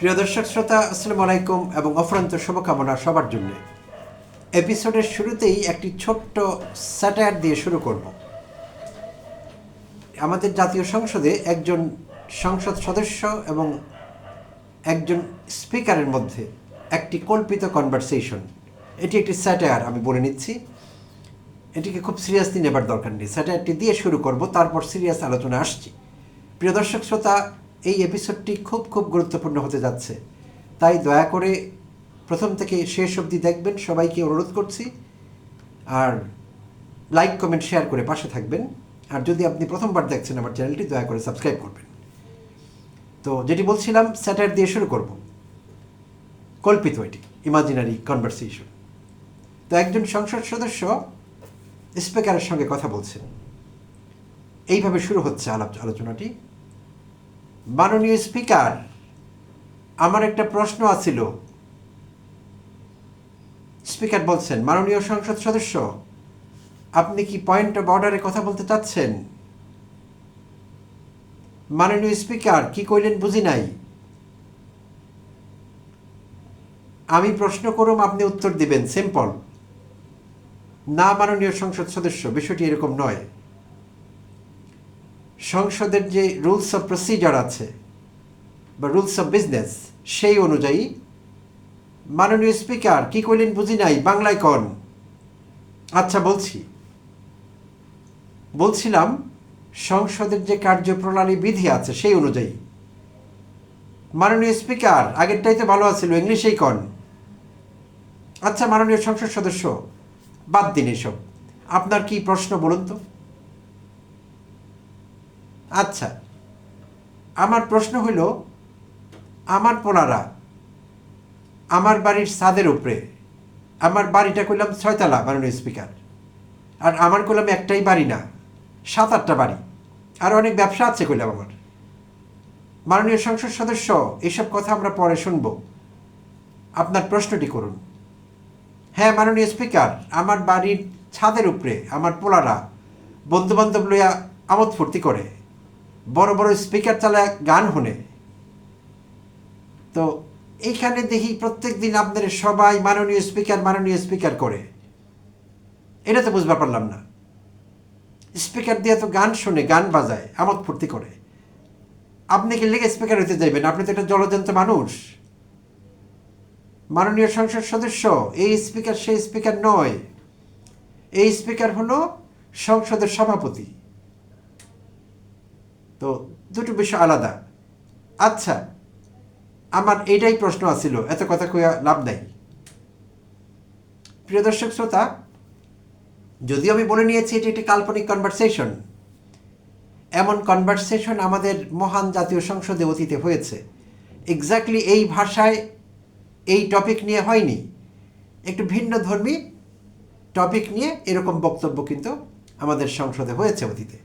প্রিয় দর্শক শ্রোতা, আসসালামু আলাইকুম এবং অফুরন্ত শুভকামনা সবার জন্য। এপিসোডের শুরুতেই একটি ছোট্ট স্যাটায়ার দিয়ে শুরু করব। আমাদের জাতীয় সংসদে একজন সংসদ সদস্য এবং একজন স্পিকারের মধ্যে একটি কল্পিত কনভারসেশন, এটি একটি স্যাটায়ার। আমি বলে নিচ্ছি, এটিকে খুব সিরিয়াসলি নেবার দরকার নেই। স্যাটায়ারটি দিয়ে শুরু করব, তারপর সিরিয়াস আলোচনা আসছি। প্রিয় দর্শক শ্রোতা, এই এপিসোডটি খুব খুব গুরুত্বপূর্ণ হতে যাচ্ছে, তাই দয়া করে প্রথম থেকে শেষ অবধি দেখবেন, সবাইকে অনুরোধ করছি। আর লাইক কমেন্ট শেয়ার করে পাশে থাকবেন। আর যদি আপনি প্রথমবার দেখছেন আমার চ্যানেলটি, দয়া করে সাবস্ক্রাইব করবেন। তো যেটি বলছিলাম, স্যাটায়ার দিয়ে শুরু করব, কল্পিত এটি ইমাজিনারি কনভারসেশন। তো একজন সংসদ সদস্য স্পিকারের সঙ্গে কথা বলছেন। এইভাবে শুরু হচ্ছে আলোচনাটি। মাননীয় স্পিকার, আমার একটা প্রশ্ন আছিল। স্পিকার বলছেন, মাননীয় সংসদ সদস্য, আপনি কি পয়েন্ট অফ অর্ডারে কথা বলতে চাচ্ছেন? মাননীয় স্পিকার, কি কইলেন বুঝি নাই। আমি প্রশ্ন করুম, আপনি উত্তর দিবেন, সিম্পল। না মাননীয় সংসদ সদস্য, বিষয়টি এরকম নয়। সংসদের যে রুলস অফ প্রসিজার আছে বা রুলস অফ বিজনেস, সেই অনুযায়ী। মাননীয় স্পিকার, কি কইলেন বুঝি নাই, বাংলায় কন। আচ্ছা বলছিলাম সংসদের যে কার্যপ্রণালী বিধি আছে সেই অনুযায়ী। মাননীয় স্পিকার, আগেরটাই তো ভালো আছিল, ইংলিশেই কন। আচ্ছা মাননীয় সংসদ সদস্য, বাদ দিন এসব, আপনার কি প্রশ্ন বলুন তো। আচ্ছা, আমার প্রশ্ন হইল, আমার পোলারা আমার বাড়ির ছাদের উপরে, আমার বাড়িটা কইলাম 6 তলা মাননীয় স্পিকার, আর আমার কইলাম একটাই বাড়ি না, 7-8টা বাড়ি, আর অনেক ব্যবসা আছে কইলাম আমার। মাননীয় সংসদ সদস্য, এইসব কথা আমরা পরে শুনব, আপনার প্রশ্নটি করুন। হ্যাঁ মাননীয় স্পিকার, আমার বাড়ির ছাদের উপরে আমার পোলারা বন্ধুবান্ধব লইয়া আমোদ ফুর্তি করে, বড় বড় স্পিকার চালায় গান শুনে। তো এইখানে দেখি প্রত্যেক দিন আপনাদের সবাই মাননীয় স্পিকার করে, এটা তো বুঝতে পারলাম না। স্পিকার দিয়ে তো গান শুনে, গান বাজায়, আমোদ ফুর্তি করে, আপনি কি লেগে স্পিকার হইতে যাইবেন? আপনি তো একটা জলজন্ত মানুষ। মাননীয় সংসদ সদস্য, এই স্পিকার সেই স্পিকার নয়। এই স্পিকার হলো সংসদের সভাপতি। তো দুটো বিষয় আলাদা। আচ্ছা, আমার এইটাই প্রশ্ন আছিল, এত কথা কইয়া লাভ নাই। প্রিয় দর্শক শ্রোতা, যদিও আমি বলে নিয়েছি এটি একটি কাল্পনিক কনভারসেশন, এমন কনভারসেশন আমাদের মহান জাতীয় সংসদে অতীতে হয়েছে। এক্স্যাক্টলি এই ভাষায় এই টপিক নিয়ে হয়নি, একটু ভিন্ন ধর্মী টপিক নিয়ে এরকম বক্তব্য কিন্তু আমাদের সংসদে হয়েছে অতীতে।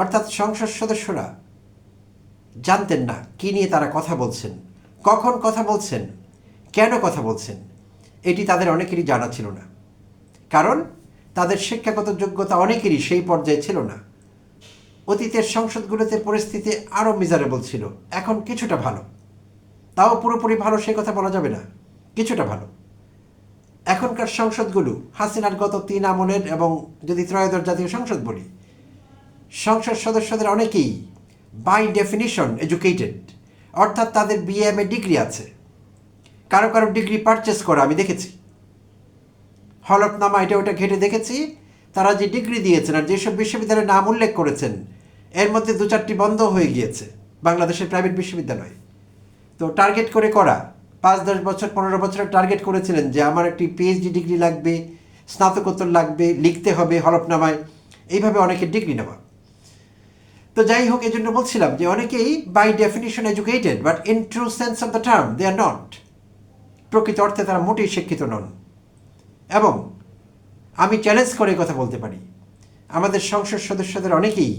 অর্থাৎ সংসদ সদস্যরা জানতেন না কী নিয়ে তারা কথা বলছেন, কখন কথা বলছেন, কেন কথা বলছেন। এটি তাদের অনেকেরই জানা ছিল না, কারণ তাদের শিক্ষাগত যোগ্যতা অনেকেরই সেই পর্যায়ে ছিল না। অতীতের সংসদগুলোতে পরিস্থিতি আরও মিজারেবল ছিল, এখন কিছুটা ভালো, তাও পুরোপুরি ভালো সে কথা বলা যাবে না, কিছুটা ভালো। এখনকার সংসদগুলো হাসিনার গত 3 আমলের, এবং যদি ত্রয়োদশ জাতীয় সংসদ বলি, সংসদ সদস্যদের অনেকেই বাই ডেফিনিশন এডুকেটেড, অর্থাৎ তাদের BA ডিগ্রি আছে। কারো কারো ডিগ্রি পারচেস করা আমি দেখেছি, হলফনামা এটা ওটা ঘেটে দেখেছি। তারা যে ডিগ্রি দিয়েছেন আর যেসব বিশ্ববিদ্যালয়ের নাম উল্লেখ করেছেন, এর মধ্যে 2-4টি বন্ধ হয়ে গিয়েছে, বাংলাদেশের প্রাইভেট বিশ্ববিদ্যালয়। তো টার্গেট করা 5-10 বছর 15 বছরের টার্গেট করেছিলেন যে আমার একটি PhD ডিগ্রি লাগবে, স্নাতকোত্তর লাগবে, লিখতে হবে হলফনামায়, এইভাবে অনেকের ডিগ্রি নেওয়া। তো যাই হোক, এজন্য বলছিলাম যে অনেকেই by definition educated, but in true sense of the term they are not. প্রকৃত অর্থে তারা মোটেই শিক্ষিত নন। এবং আমি চ্যালেঞ্জ করে কথা বলতে পারি, আমাদের সংসদ সদস্যদের অনেকেই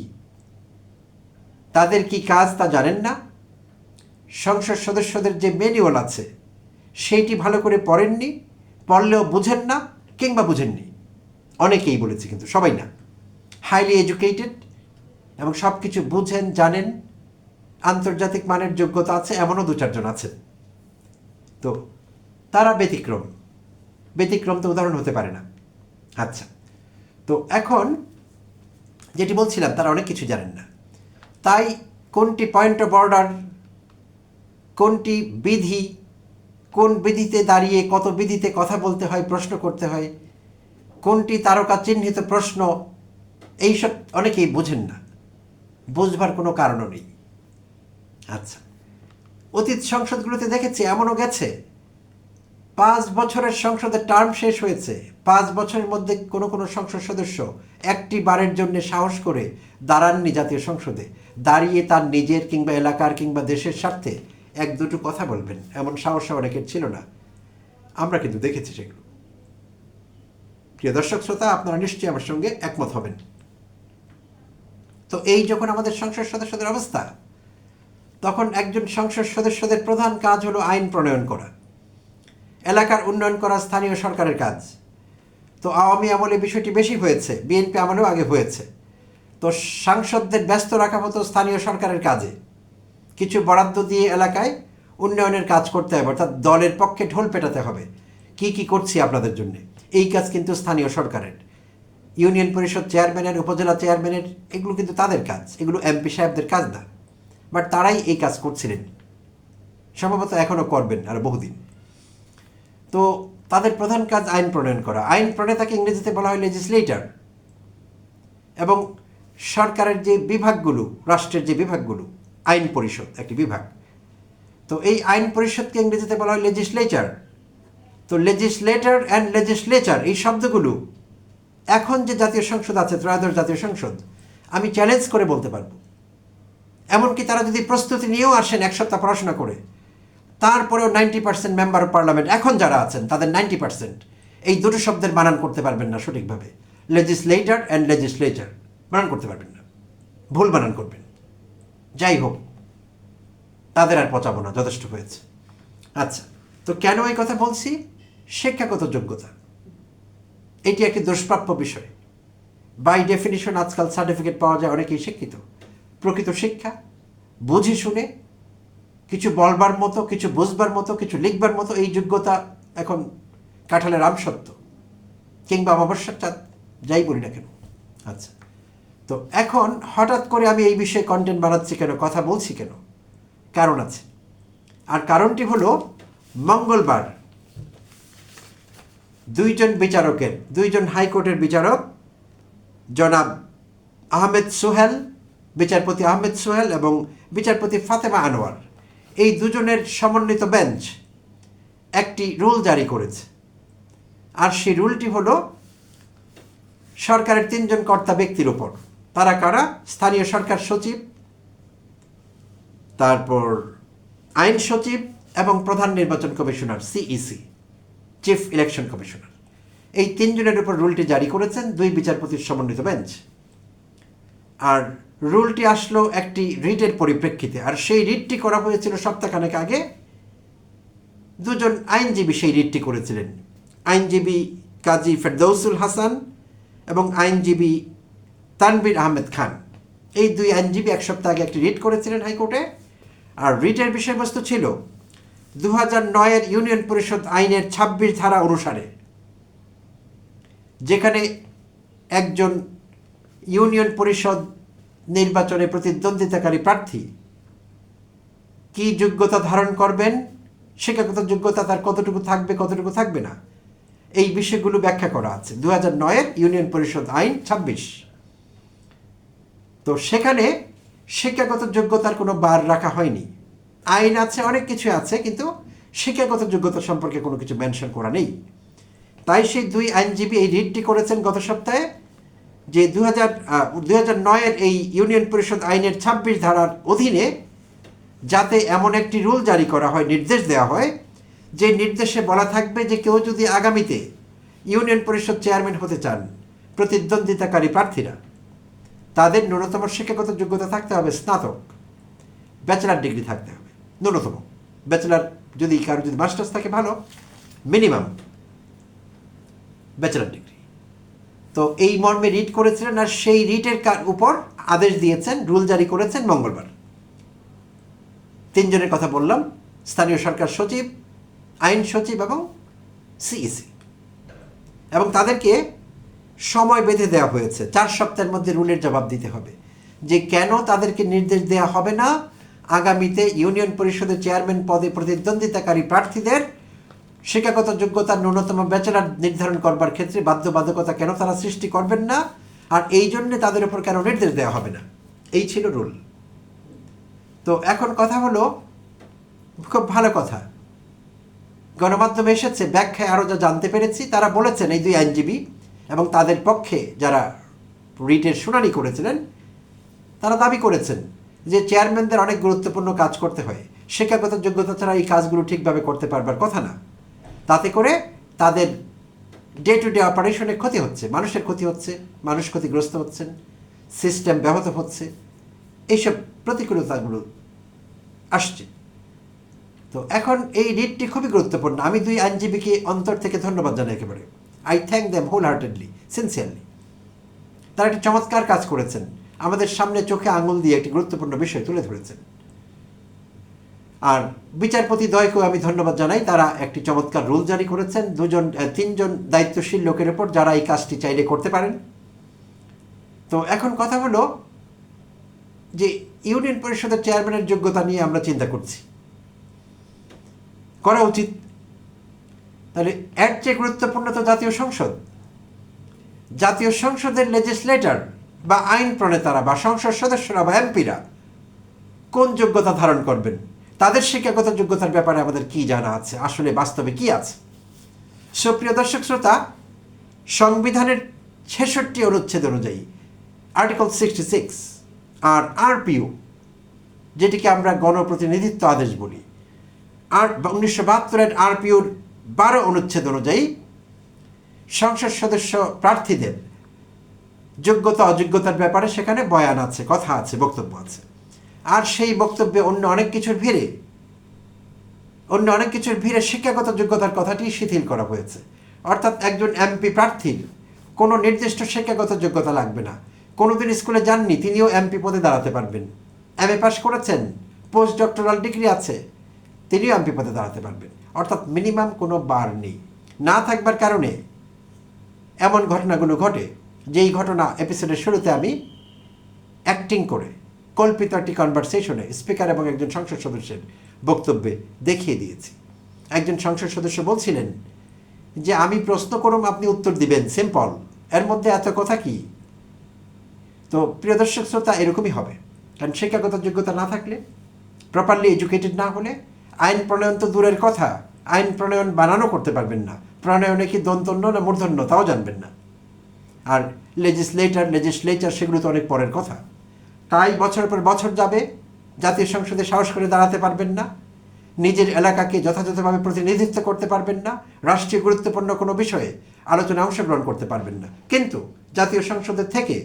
তাদের কি কাজ তা জানেন না। সংসদ সদস্যদের যে ম্যানুয়াল আছে সেইটি ভালো করে পড়েননি, পড়লেও বুঝেন না, কিংবা বুঝেননি। অনেকেই বলেছি, কিন্তু সবাই না। হাইলি এডুকেটেড এবং সব কিছু বুঝেন, জানেন, আন্তর্জাতিক মানের যোগ্যতা আছে এমনও 2-4 জন আছেন। তো তারা ব্যতিক্রম তো উদাহরণ হতে পারে না। আচ্ছা, তো এখন যেটি বলছিলাম, তারা অনেক কিছু জানেন না। তাই কোনটি পয়েন্ট অফ অর্ডার, কোনটি বিধি, কোন বিধিতে দাঁড়িয়ে কত বিধিতে কথা বলতে হয়, প্রশ্ন করতে হয়, কোনটি তারকা চিহ্নিত প্রশ্ন, এইসব অনেকেই বোঝেন না, বুঝবার কোনো কারণও নেই। আচ্ছা, অতীত সংসদগুলোতে দেখেছি এমনও গেছে 5 বছরের সংসদের টার্ম শেষ হয়েছে, 5 বছরের মধ্যে কোনো কোনো সংসদ সদস্য একটি বারের জন্য সাহস করে দাঁড়াননি জাতীয় সংসদে, দাঁড়িয়ে তার নিজের কিংবা এলাকার কিংবা দেশের স্বার্থে 1-2 কথা বলবেন, এমন সাহস অনেকের ছিল না। আমরা কিন্তু দেখেছি সেগুলো। প্রিয় দর্শক শ্রোতা, আপনারা নিশ্চয়ই আমার সঙ্গে একমত হবেন। তো এই যখন আমাদের সংসদ সদস্যদের অবস্থা, তখন একজন সংসদ সদস্যদের প্রধান কাজ হলো আইন প্রণয়ন করা, এলাকার উন্নয়ন করা স্থানীয় সরকারের কাজ। তো আওয়ামী আমলে বিষয়টি বেশি হয়েছে, বিএনপি আমলেও আগে হয়েছে। তো সাংসদদের ব্যস্ত রাখা হতো স্থানীয় সরকারের কাজে, কিছু বরাদ্দ দিয়ে এলাকায় উন্নয়নের কাজ করতে হবে, অর্থাৎ দলের পক্ষে ঢোল পেটাতে হবে, কি কি করছি আপনাদের জন্য। এই কাজ কিন্তু স্থানীয় সরকারের, ইউনিয়ন পরিষদ চেয়ারম্যানের, উপজেলা চেয়ারম্যানের, এগুলো কিন্তু তাদের কাজ, এগুলো এমপি সাহেবদের কাজ না। বাট তারাই এই কাজ করছিলেন, সম্ভবত এখনও করবেন আর বহুদিন। তো তাদের প্রধান কাজ আইন প্রণয়ন করা। আইন প্রণেতাকে ইংরেজিতে বলা হয় লেজিসলেটর। এবং সরকারের যে বিভাগগুলো, রাষ্ট্রের যে বিভাগগুলো, আইন পরিষদ একটি বিভাগ, তো এই আইন পরিষদকে ইংরেজিতে বলা হয় লেজিসলেচার। তো লেজিসলেটর অ্যান্ড লেজিসলেচার এই শব্দগুলো এখন যে জাতীয় সংসদ আছে, ত্রয়োদশ জাতীয় সংসদ, আমি চ্যালেঞ্জ করে বলতে পারবো, এমনকি তারা যদি প্রস্তুতি নিয়েও আসেন 1 সপ্তাহ পড়াশোনা করে, তারপরেও 90% মেম্বার অফ পার্লামেন্ট এখন যারা আছেন তাদের 90% এই দুটো শব্দের বানান করতে পারবেন না সঠিকভাবে। লেজিসলেটর অ্যান্ড লেজিসলেচার বানান করতে পারবেন না, ভুল বানান করবেন। যাই হোক, তাদের আর পচাবো না, যথেষ্ট হয়েছে। আচ্ছা, তো কেন এই কথা বলছি? শিক্ষাগত যোগ্যতা এটি একটি দুষ্প্রাপ্য বিষয়। বাই ডেফিনিশন আজকাল সার্টিফিকেট পাওয়া যায়, অনেকেই শিক্ষিত। প্রকৃত শিক্ষা বুঝে শুনে কিছু বলবার মতো, কিছু বুঝবার মতো, কিছু লিখবার মতো এই যোগ্যতা এখন কাঁঠালের আমসত্ত্ব কিংবা অমাবস্যার চাঁদ, যাই বলি না কেন। আচ্ছা, তো এখন হঠাৎ করে আমি এই বিষয়ে কন্টেন্ট বানাচ্ছি কেন, কথা বলছি কেন? কারণ আছে। আর কারণটি হলো, মঙ্গলবার 2জন হাইকোর্টের বিচারক, জনাব আহমেদ সোহেল, বিচারপতি আহমেদ সোহেল এবং বিচারপতি ফাতেমা আনোয়ার, এই দুজনের সমন্বিত বেঞ্চ একটি রুল জারি করেছে। আর সেই রুলটি হলো সরকারের 3জন কর্তা ব্যক্তির উপর। তারা কারা? স্থানীয় সরকার সচিব, তারপর আইন সচিব এবং প্রধান নির্বাচন commissioner, CEC, chief election commissioner. এই 3জনের উপর রুলটি জারি করেছেন 2 বিচারপতির সমন্বিত বেঞ্চ। আর রুলটি আসলো একটি রিটের পরিপ্রেক্ষিতে, আর সেই রিটটি করা হয়েছিল সপ্তাহখানেক আগে। 2জন আইনজীবী সেই রিটটি করেছিলেন, আইনজীবী কাজী ফেরদৌসুল হাসান এবং আইনজীবী তানভীর আহমেদ খান। এই 2 আইনজীবী 1 সপ্তাহ আগে একটি রিট করেছিলেন হাইকোর্টে। আর রিটের বিষয়বস্তু ছিল 2009-এর ইউনিয়ন পরিষদ আইনের 26 ধারা অনুসারে, যেখানে একজন ইউনিয়ন পরিষদ নির্বাচনে প্রতিদ্বন্দ্বিতাকারী প্রার্থী কি যোগ্যতা ধারণ করবেন, শিক্ষাগত যোগ্যতা তার কতটুকু থাকবে, কতটুকু থাকবে না, এই বিষয়গুলো ব্যাখ্যা করা আছে 2009-এর ইউনিয়ন পরিষদ আইন 26। তো সেখানে শিক্ষাগত যোগ্যতার কোনো বার রাখা হয়নি। আইন আছে, অনেক কিছু আছে, কিন্তু শিক্ষাগত যোগ্যতা সম্পর্কে কোনো কিছু মেনশন করা নেই। তাই সেই 2 আইনজীবী এই রিটটি করেছেন গত সপ্তাহে, যে 2009-এর এই ইউনিয়ন পরিষদ আইনের 26 ধারার অধীনে যাতে এমন একটি রুল জারি করা হয়, নির্দেশ দেওয়া হয়, যে নির্দেশে বলা থাকবে যে কেউ যদি আগামীতে ইউনিয়ন পরিষদ চেয়ারম্যান হতে চান, প্রতিদ্বন্দ্বিতাকারী প্রার্থীরা, তাদের ন্যূনতম শিক্ষাগত যোগ্যতা থাকতে হবে স্নাতক, ব্যাচেলার ডিগ্রি থাকতে হবে ন্যূনতম। ব্যাচেলার, যদি কারো যদি মাস্টার্স থাকে ভালো, মিনিমাম ব্যাচেলার ডিগ্রি। তো এই মর্মে রিট করেছিলেন, আর সেই রিটের উপর আদেশ দিয়েছেন, রুল জারি করেছেন মঙ্গলবার। তিনজনের কথা বললাম, স্থানীয় সরকার সচিব, আইন সচিব এবং সিইসি, এবং তাদেরকে সময় বেঁধে দেওয়া হয়েছে 4 সপ্তাহের মধ্যে রুলের জবাব দিতে হবে যে কেন তাদেরকে নির্দেশ দেওয়া হবে না আগামীতে ইউনিয়ন পরিষদের চেয়ারম্যান পদে প্রতিদ্বন্দ্বিতাকারী প্রার্থীদের শিক্ষাগত যোগ্যতার ন্যূনতম ব্যাচেলর নির্ধারণ করবার ক্ষেত্রে বাধ্যবাধকতা কেন তারা সৃষ্টি করবেন না, আর এই জন্যে তাদের উপর কেন নির্দেশ দেওয়া হবে না। এই ছিল রুল। তো এখন কথা হলো, খুব ভালো কথা, গণমাধ্যমে এসেছে, ব্যাখ্যায় আরও যা জানতে পেরেছি, তারা বলেছেন এই 2 আইনজীবী এবং তাদের পক্ষে যারা রিটের শুনানি করেছিলেন তারা দাবি করেছেন যে চেয়ারম্যানদের অনেক গুরুত্বপূর্ণ কাজ করতে হয়, শিক্ষাগত যোগ্যতা ছাড়া এই কাজগুলো ঠিকভাবে করতে পারবার কথা না। তাতে করে তাদের ডে টু ডে অপারেশনে ক্ষতি হচ্ছে, মানুষের ক্ষতি হচ্ছে, মানুষ ক্ষতিগ্রস্ত হচ্ছেন, সিস্টেম ব্যাহত হচ্ছে, এইসব প্রতিকূলতাগুলো আসছে। তো এখন এই রিটটি খুবই গুরুত্বপূর্ণ। আমি 2 আইনজীবীকে অন্তর থেকে ধন্যবাদ জানাই একেবারে। I thank them wholeheartedly, sincerely. তারা একটি চমৎকার কাজ করেছেন, আমাদের সামনে চোখে আঙুল দিয়ে একটি গুরুত্বপূর্ণ বিষয় তুলে ধরেছেন। আর বিচারপতি দ্বয়কেও আমি ধন্যবাদ জানাই, তারা একটি চমৎকার রুল জারি করেছেন 3জন দায়িত্বশীল লোকের ওপর যারা এই কাজটি চাইলে করতে পারেন। তো এখন কথা হলো যে ইউনিয়ন পরিষদের চেয়ারম্যানের যোগ্যতা নিয়ে আমরা চিন্তা করছি, করা উচিত। তাহলে এর চেয়ে গুরুত্বপূর্ণ তো জাতীয় সংসদ। জাতীয় সংসদের লেজিসলেটর বা আইন প্রণেতারা বা সংসদ সদস্যরা বা এমপিরা কোন যোগ্যতা ধারণ করবেন, তাদের শিক্ষাগত যোগ্যতার ব্যাপারে আমাদের কি জানা আছে, আসলে বাস্তবে কি আছে। সুপ্রিয় দর্শক শ্রোতা, সংবিধানের 66 অনুচ্ছেদ অনুযায়ী আর্টিকেল 66 আর আরপিইউ, যেটিকে আমরা গণপ্রতিনিধিত্ব আদেশ বলি, আর 1972-এর আরপিইউর 12 অনুচ্ছেদ অনুযায়ী সংসদ সদস্য প্রার্থীদের যোগ্যতা অযোগ্যতার ব্যাপারে সেখানে বয়ান আছে, কথা আছে, বক্তব্য আছে। আর সেই বক্তব্যে অন্য অনেক কিছুর ভিড়ে শিক্ষাগত যোগ্যতার কথাটি শিথিল করা হয়েছে। অর্থাৎ একজন এমপি প্রার্থীর কোনো নির্দিষ্ট শিক্ষাগত যোগ্যতা লাগবে না। কোনোদিন স্কুলে যাননি, তিনিও এমপি পদে দাঁড়াতে পারবেন। এমএ পাস করেছেন, পোস্ট ডক্টরাল ডিগ্রি আছে, তিনিও এমপি পদে দাঁড়াতে পারবেন। অর্থাৎ মিনিমাম কোনো বার নেই। না থাকবার কারণে এমন ঘটনাগুলো ঘটে, যেই ঘটনা এপিসোডের শুরুতে আমি অ্যাক্টিং করে কল্পিত একটি কনভারসেশনে স্পিকার এবং একজন সংসদ সদস্যের বক্তব্যে দেখিয়ে দিয়েছি। একজন সংসদ সদস্য বলছিলেন যে আমি প্রশ্ন করুম, আপনি উত্তর দিবেন, সিম্পল, এর মধ্যে এত কথা কি। তো প্রিয় দর্শক শ্রোতা, এরকমই হবে। কারণ শিক্ষাগত যোগ্যতা না থাকলে, প্রপারলি এডুকেটেড না হলে, আইন প্রণয়ন তো দূরের কথা, আইন প্রণয়ন বানানো করতে পারবেন না। প্রণয়নে কি দন্তন্য না মূর্ধন্য তাও জানবেন না। আর লেজিসলেচার সেগুলো তো অনেক পরের কথা। তাই বছরের পর বছর যাবে, জাতীয় সংসদে সাহস করে দাঁড়াতে পারবেন না, নিজের এলাকাকে যথাযথভাবে প্রতিনিধিত্ব করতে পারবেন না, রাষ্ট্রীয় গুরুত্বপূর্ণ কোনো বিষয়ে আলোচনায় অংশগ্রহণ করতে পারবেন না, কিন্তু জাতীয় সংসদের থেকে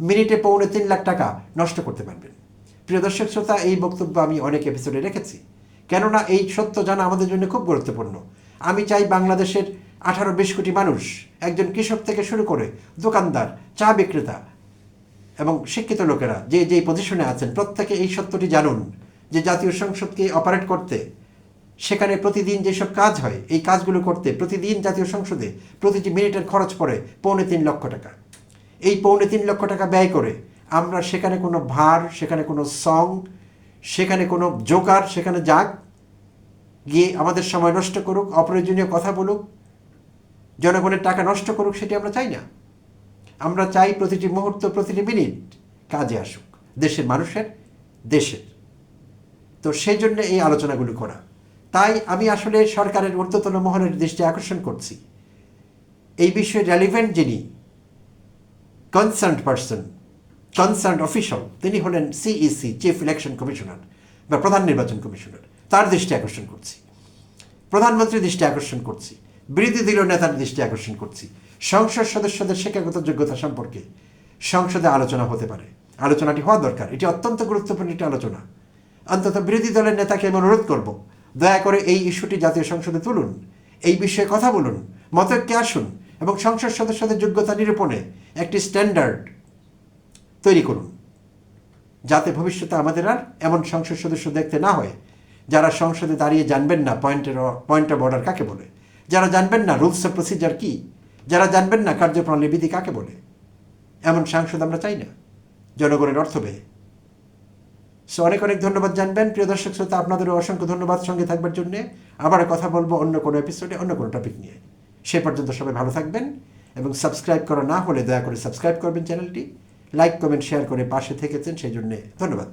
মিনিটে 3.25 লাখ টাকা নষ্ট করতে পারবেন। প্রিয় দর্শক শ্রোতা, এই বক্তব্য আমি অনেক এপিসোডে রেখেছি, কেননা এই সত্য জানা আমাদের জন্য খুব গুরুত্বপূর্ণ। আমি চাই বাংলাদেশের 18-20 কোটি মানুষ, একজন কৃষক থেকে শুরু করে দোকানদার, চা বিক্রেতা এবং শিক্ষিত লোকেরা যে যেই পজিশনে আছেন, প্রত্যেকে এই সত্যটি জানুন যে জাতীয় সংসদকে অপারেট করতে, সেখানে প্রতিদিন যেসব কাজ হয়, এই কাজগুলো করতে প্রতিদিন জাতীয় সংসদে প্রতিটি মিনিটের খরচ পড়ে 3.25 লক্ষ টাকা। এই 3.25 লক্ষ টাকা ব্যয় করে আমরা সেখানে কোনো ভার, সেখানে কোনো সং, সেখানে কোনো জোকার সেখানে যাক, গিয়ে আমাদের সময় নষ্ট করুক, অপ্রয়োজনীয় কথা বলুক, জনগণের টাকা নষ্ট করুক, সেটি আমরা চাই না। আমরা চাই প্রতিটি মুহূর্ত, প্রতিটি মিনিট কাজে আসুক দেশের মানুষের, দেশের। তো সেই জন্য এই আলোচনাগুলো করা। তাই আমি আসলে সরকারের ঊর্ধ্বতন মহলের দৃষ্টি আকর্ষণ করছি, এই বিষয়ে রেলিভেন্ট যিনি কনসার্নড অফিশিয়াল, তিনি হলেন সিইসি, চিফ ইলেকশন কমিশনার বা প্রধান নির্বাচন কমিশনার, তার দৃষ্টি আকর্ষণ করছি, প্রধানমন্ত্রীর দৃষ্টি আকর্ষণ করছি, বিরোধী দলীয় নেতার দৃষ্টি আকর্ষণ করছি। সংসদ সদস্যদের শিক্ষাগত যোগ্যতা সম্পর্কে সংসদে আলোচনা হতে পারে, আলোচনাটি হওয়া দরকার। এটি অত্যন্ত গুরুত্বপূর্ণ একটি আলোচনা। অন্তত বিরোধী দলের নেতাকে আমি অনুরোধ করব, দয়া করে এই ইস্যুটি জাতীয় সংসদে তুলুন, এই বিষয়ে কথা বলুন, মতৈক্যে আসুন এবং সংসদ সদস্যদের যোগ্যতা নিরূপণে একটি স্ট্যান্ডার্ড তৈরি করুন, যাতে ভবিষ্যতে আমাদের আর এমন সংসদ সদস্য দেখতে না হয় যারা সংসদে দাঁড়িয়ে জানবেন না পয়েন্ট অফ অর্ডার কাকে বলে, যারা জানবেন না রুলস অফ প্রসিজার কি, যারা জানবেন না কার্যপ্রণালী বিধি কাকে বলে, এমন সাংসদ আমরা চাই না জনগণের অর্থ ব্যয়ে। সো অনেক অনেক ধন্যবাদ জানবেন প্রিয় দর্শক শ্রোতা, আপনাদেরও অসংখ্য ধন্যবাদ সঙ্গে থাকবার জন্য। আবার কথা বলবো অন্য কোনো এপিসোডে অন্য কোনো টপিক নিয়ে। সে পর্যন্ত সবাই ভালো থাকবেন, এবং সাবস্ক্রাইব করা না হলে দয়া করে সাবস্ক্রাইব করবেন চ্যানেলটি, লাইক কমেন্ট শেয়ার করে পাশে থেকেছেন সেই জন্যে ধন্যবাদ।